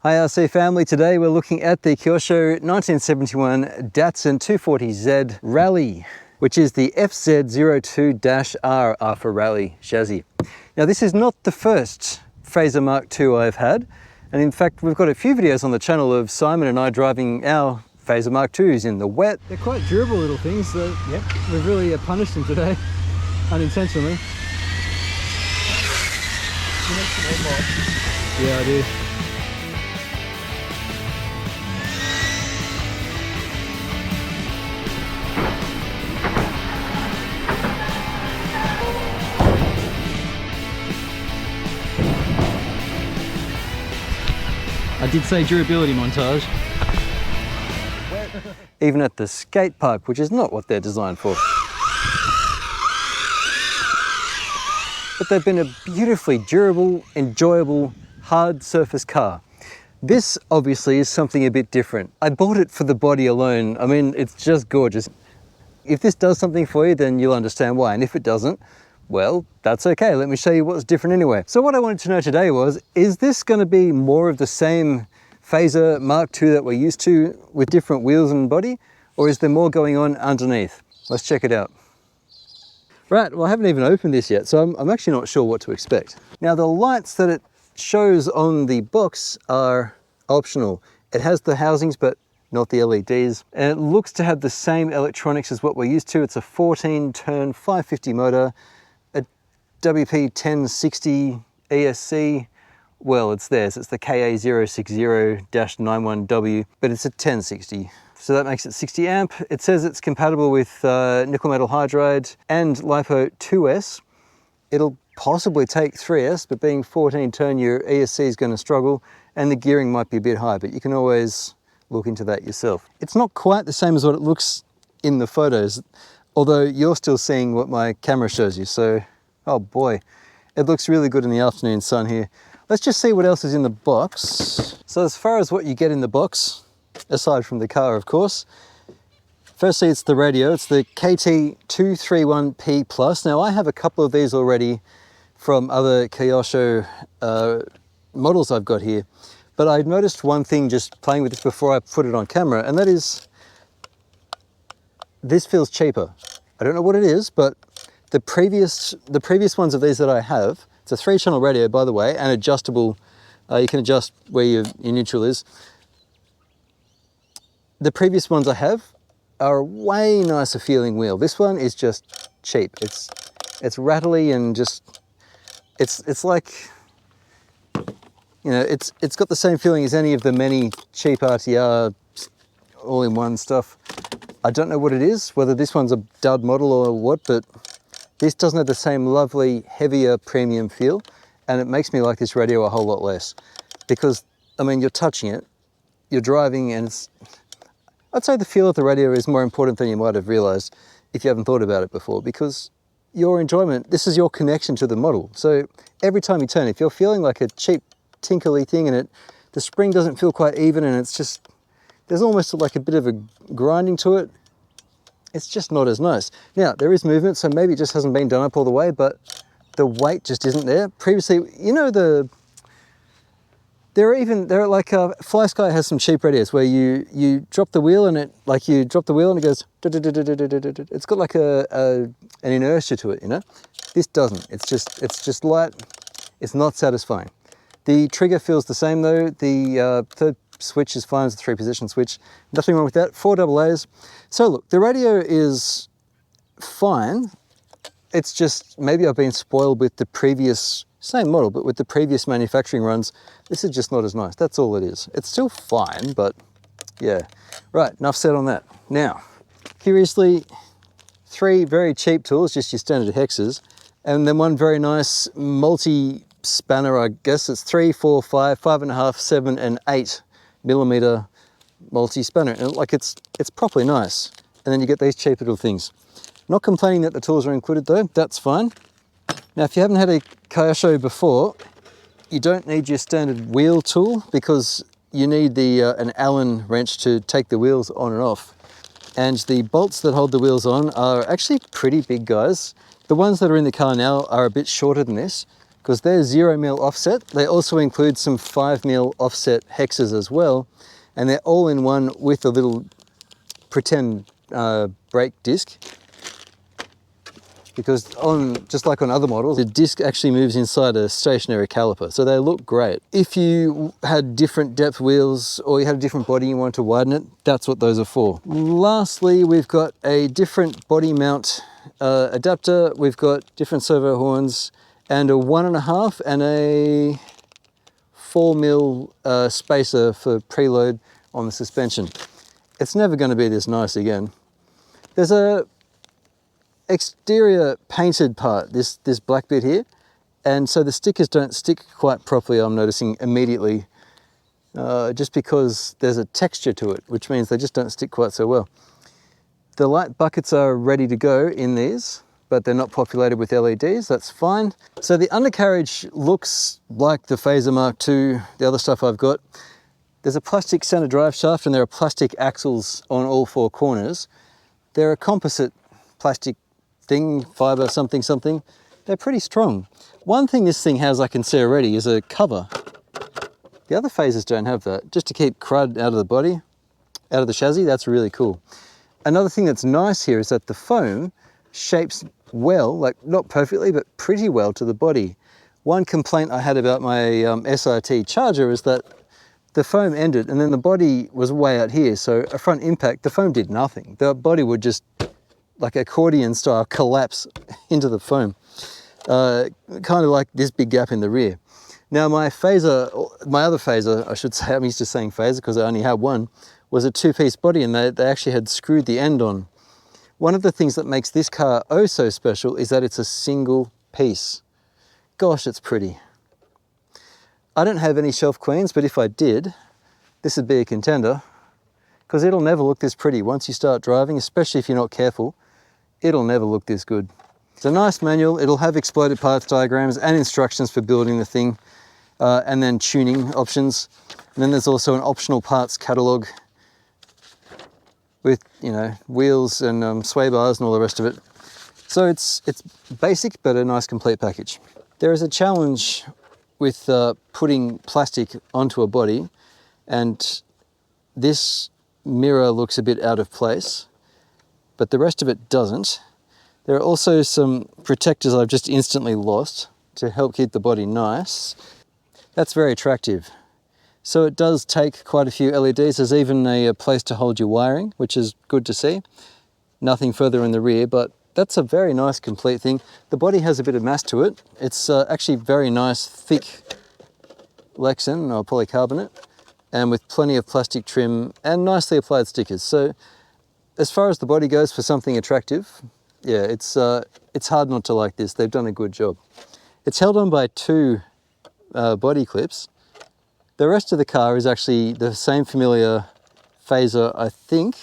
Hi RC family, today we're looking at the Kyosho 1971 Datsun 240Z Rally, which is the FZ02-R for Rally chassis. Now this is not the first Fazer Mk2 I've had, and in fact we've got a few videos on the channel of Simon and I driving our Fazer Mk2s in the wet. They're quite durable little things, so yep, we've really punished them today, unintentionally. Yeah, I do. I did say durability montage. Even at the skate park, which is not what they're designed for. But they've been a beautifully durable, enjoyable, hard surface car. This obviously is something a bit different. I bought it for the body alone. I mean, it's just gorgeous. If this does something for you, then you'll understand why. And if it doesn't, well, that's okay. Let me show you what's different anyway. So what I wanted to know today was, is this going to be more of the same Fazer Mk2 that we're used to with different wheels and body? Or is there more going on underneath? Let's check it out. Right, well I haven't even opened this yet, so I'm actually not sure what to expect. Now the lights that it shows on the box are optional. It has the housings, but not the LEDs. And it looks to have the same electronics as what we're used to. It's a 14-turn 550 motor, a WP1060 ESC. Well, it's theirs. It's the KA060-91W, but it's a 1060. So that makes it 60 amp. It says it's compatible with nickel metal hydride and LiPo 2S. It'll possibly take 3S, but being 14-turn, your ESC is going to struggle, and the gearing might be a bit high, but you can always look into that yourself. It's not quite the same as what it looks in the photos, although you're still seeing what my camera shows you. So, oh boy, it looks really good in the afternoon sun here. Let's just see what else is in the box. So as far as what you get in the box, aside from the car, of course, firstly, it's the radio. It's the KT231P+. Now, I have a couple of these already from other Kyosho models I've got here. But I noticed one thing just playing with this before I put it on camera, and that is, this feels cheaper. I don't know what it is, but the previous ones of these that I have, it's a 3-channel radio, by the way, and adjustable. You can adjust where your neutral is. The previous ones I have are a way nicer feeling wheel. This one is just cheap. It's rattly and just, it's like, you know, it's got the same feeling as any of the many cheap RTR all-in-one stuff. I don't know what it is, whether this one's a dud model or what, but this doesn't have the same lovely, heavier premium feel, and it makes me like this radio a whole lot less. Because, I mean, you're touching it, you're driving, and it's, I'd say the feel of the radio is more important than you might have realized if you haven't thought about it before, because your enjoyment, this is your connection to the model. So every time you turn, if you're feeling like a cheap, tinkly thing and the spring doesn't feel quite even, and it's just, there's almost like a bit of a grinding to it, it's just not as nice. Now, there is movement, so maybe it just hasn't been done up all the way, but the weight just isn't there. Previously, you know, there are like, Fly Sky has some cheap radios where you drop the wheel and it, like you drop the wheel and it goes, it's got like an inertia to it, you know? This doesn't, it's just light, it's not satisfying. The trigger feels the same though. The third switch is fine, it's a 3-position switch. Nothing wrong with that, 4 AA's. So look, the radio is fine. It's just, maybe I've been spoiled with the previous, same model, but with the previous manufacturing runs, this is just not as nice. That's all it is. It's still fine, but yeah. Right, enough said on that. Now, curiously, 3 very cheap tools, just your standard hexes, and then one very nice multi-spanner, I guess. It's 3, 4, 5, 5.5, 7, and 8 millimeter multi-spanner. And like it's properly nice. And then you get these cheap little things. Not complaining that the tools are included though, that's fine. Now, if you haven't had a Kyosho before, you don't need your standard wheel tool because you need an Allen wrench to take the wheels on and off. And the bolts that hold the wheels on are actually pretty big, guys. The ones that are in the car now are a bit shorter than this, because they're 0mm offset. They also include some 5mm offset hexes as well, and they're all in one with a little pretend brake disc. Because just like on other models, the disc actually moves inside a stationary caliper, so they look great. If you had different depth wheels or you had a different body and you wanted to widen it, that's what those are for. Lastly, we've got a different body mount adapter. We've got different servo horns and a 1.5 and a 4mm spacer for preload on the suspension. It's never going to be this nice again. There's a exterior painted part, this black bit here, and so the stickers don't stick quite properly, I'm noticing immediately, just because there's a texture to it, which means they just don't stick quite so well. The light buckets are ready to go in these, but they're not populated with LEDs, that's fine. So the undercarriage looks like the Fazer Mk2, the other stuff I've got. There's a plastic center drive shaft and there are plastic axles on all 4 corners. They're a composite plastic thing, fiber something something. They're pretty strong. One thing this thing has I can see already is a cover. The other Fazers don't have that, just to keep crud out of the body, out of the chassis. That's really cool. Another thing that's nice here is that the foam shapes well, like not perfectly, but pretty well to the body. One complaint I had about my SRT Charger is that the foam ended and then the body was way out here. So a front impact, the foam did nothing. The body would just, like accordion style, collapse into the foam. Kind of like this big gap in the rear. Now my other Fazer, I should say, I'm used to saying Fazer because I only had one, was a 2-piece body and they actually had screwed the end on. One of the things that makes this car oh so special is that it's a single piece. Gosh, it's pretty. I don't have any shelf queens, but if I did, this would be a contender because it'll never look this pretty once you start driving, especially if you're not careful. It'll never look this good. It's a nice manual. It'll have exploded parts diagrams and instructions for building the thing, and then tuning options. And then there's also an optional parts catalog with, you know, wheels and sway bars and all the rest of it. So it's basic, but a nice complete package. There is a challenge with putting plastic onto a body, and this mirror looks a bit out of place, but the rest of it doesn't. There are also some protectors I've just instantly lost to help keep the body nice. That's very attractive. So it does take quite a few LEDs. There's even a place to hold your wiring, which is good to see. Nothing further in the rear, but that's a very nice complete thing. The body has a bit of mass to it. It's actually very nice, thick Lexan or polycarbonate, and with plenty of plastic trim and nicely applied stickers. So as far as the body goes for something attractive, yeah, it's hard not to like this. They've done a good job. It's held on by 2 body clips. The rest of the car is actually the same familiar Fazer, I think.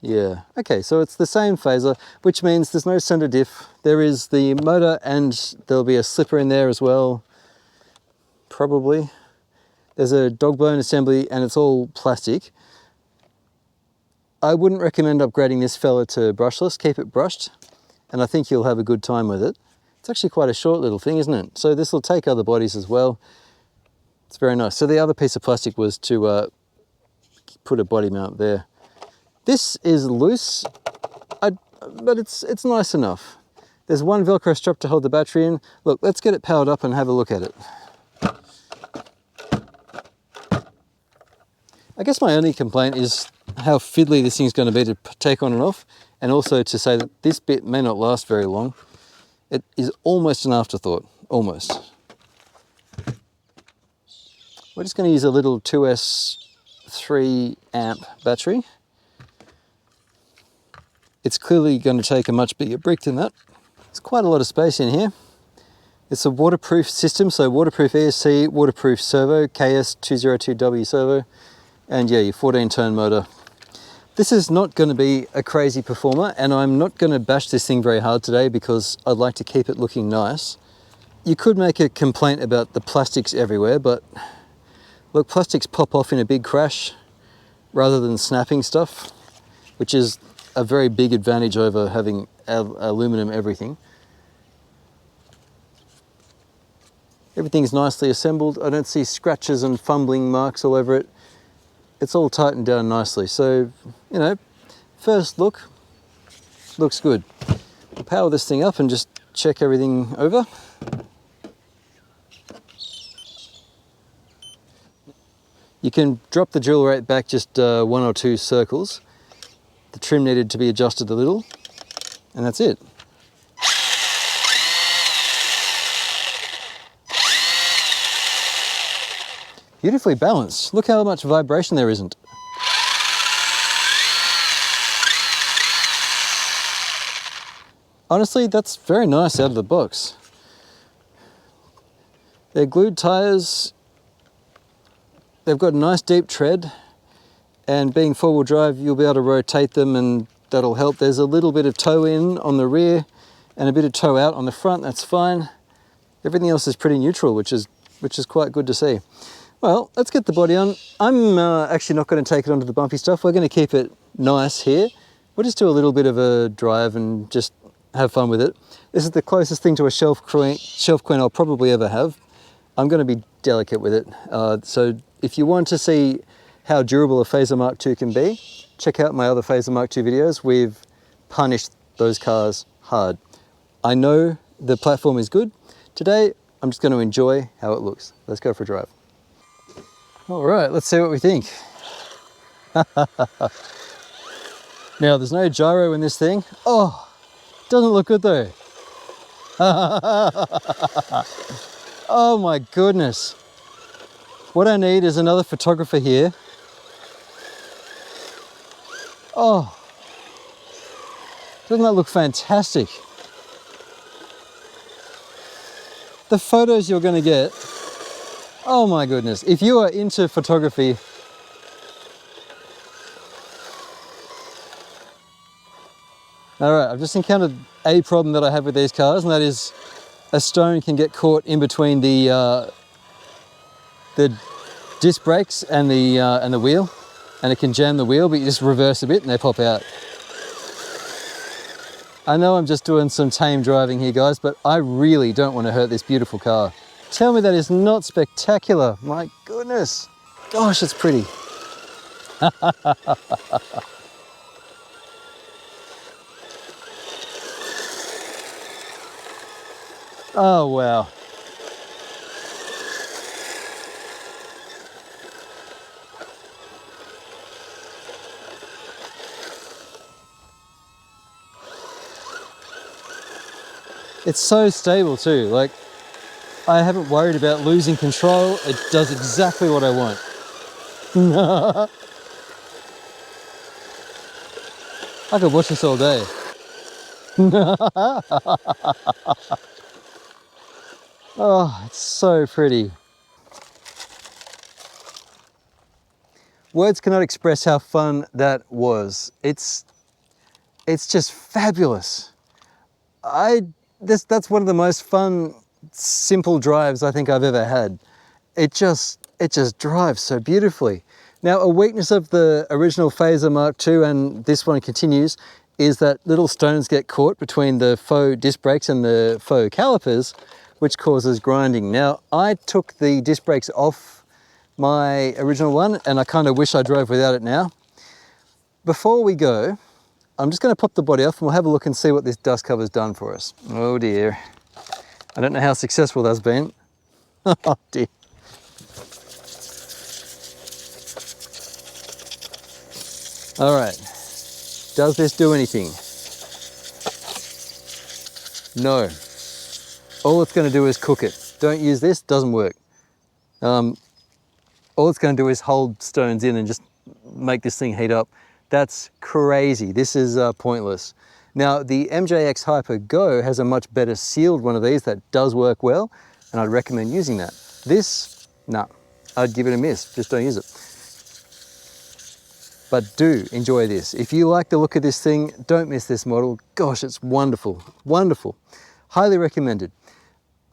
Yeah, okay, so it's the same Fazer, which means there's no center diff. There is the motor and there'll be a slipper in there as well, probably. There's a dog bone assembly and it's all plastic. I wouldn't recommend upgrading this fella to brushless. Keep it brushed and I think you'll have a good time with it. It's actually quite a short little thing, isn't it? So this will take other bodies as well. It's very nice. So the other piece of plastic was to put a body mount there. This is loose, but it's nice enough. There's one Velcro strap to hold the battery in. Look, let's get it powered up and have a look at it. I guess my only complaint is how fiddly this thing's going to be to take on and off, and also to say that this bit may not last very long. It is almost an afterthought, almost. We're just going to use a little 2S 3 amp battery. It's clearly going to take a much bigger brick than that. There's quite a lot of space in here. It's a waterproof system, so waterproof ESC, waterproof servo, KS202W servo, and yeah, your 14-turn motor. This is not going to be a crazy performer, and I'm not going to bash this thing very hard today because I'd like to keep it looking nice. You could make a complaint about the plastics everywhere, but look, plastics pop off in a big crash rather than snapping stuff, which is a very big advantage over having aluminum everything. Everything's nicely assembled. I don't see scratches and fumbling marks all over it. It's all tightened down nicely. So, you know, first look, looks good. I'll power this thing up and just check everything over. You can drop the drill rate back just 1 or 2 circles. The trim needed to be adjusted a little, and that's it. Beautifully balanced. Look how much vibration there isn't. Honestly, that's very nice out of the box. They're glued tires. They've got a nice deep tread, and being four-wheel drive, you'll be able to rotate them and that'll help. There's a little bit of toe in on the rear and a bit of toe out on the front. That's fine. Everything else is pretty neutral, which is quite good to see. Well, let's get the body on. I'm actually not going to take it onto the bumpy stuff. We're going to keep it nice here. We'll just do a little bit of a drive and just have fun with it. This is the closest thing to a shelf queen I'll probably ever have. I'm going to be delicate with it. So if you want to see how durable a Fazer Mk2 can be, check out my other Fazer Mk2 videos. We've punished those cars hard. I know the platform is good. Today, I'm just going to enjoy how it looks. Let's go for a drive. All right, let's see what we think. Now, there's no gyro in this thing. Oh, doesn't look good though. Oh my goodness. What I need is another photographer here. Oh, doesn't that look fantastic? The photos you're going to get, oh my goodness. If you are into photography, all right, I've just encountered a problem that I have with these cars, and that is a stone can get caught in between the disc brakes and the wheel, and it can jam the wheel, but you just reverse a bit and they pop out. I know I'm just doing some tame driving here, guys, but I really don't want to hurt this beautiful car. Tell me that is not spectacular. My goodness. Gosh, it's pretty. Oh, wow. It's so stable too. Like, I haven't worried about losing control. It does exactly what I want. I could watch this all day. Oh, it's so pretty. Words cannot express how fun that was. It's just fabulous. That's one of the most fun, simple drives I think I've ever had. It just drives so beautifully. Now, a weakness of the original Fazer Mk2, and this one continues, is that little stones get caught between the faux disc brakes and the faux calipers, which causes grinding. Now, I took the disc brakes off my original one, and I kind of wish I drove without it now. Before we go, I'm just going to pop the body off and we'll have a look and see what this dust cover's done for us. Oh dear. I don't know how successful that's been. Oh dear. All right. Does this do anything? No. All it's going to do is cook it. Don't use this, doesn't work. All it's going to do is hold stones in and just make this thing heat up. That's crazy. This is pointless. Now, the MJX Hyper Go has a much better sealed one of these that does work well, and I'd recommend using that. This, nah, I'd give it a miss. Just don't use it. But do enjoy this. If you like the look of this thing, don't miss this model. Gosh, it's wonderful, wonderful. Highly recommended.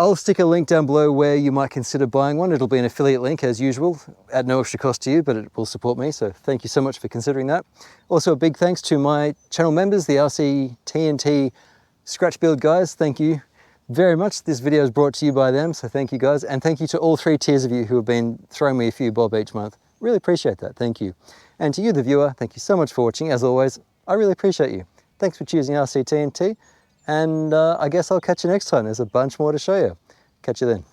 I'll stick a link down below where you might consider buying one. It'll be an affiliate link as usual, at no extra cost to you, but it will support me, so thank you so much for considering that. Also, a big thanks to my channel members, the RC-TNT Scratch Build guys. Thank you. very much. This video is brought to you by them, so thank you guys. And thank you to all 3 tiers of you who have been throwing me a few bob each month. Really appreciate that, thank you. And to you, the viewer, thank you so much for watching. As always, I really appreciate you. Thanks for choosing RC-TNT, and I guess I'll catch you next time. There's a bunch more to show you. Catch you then.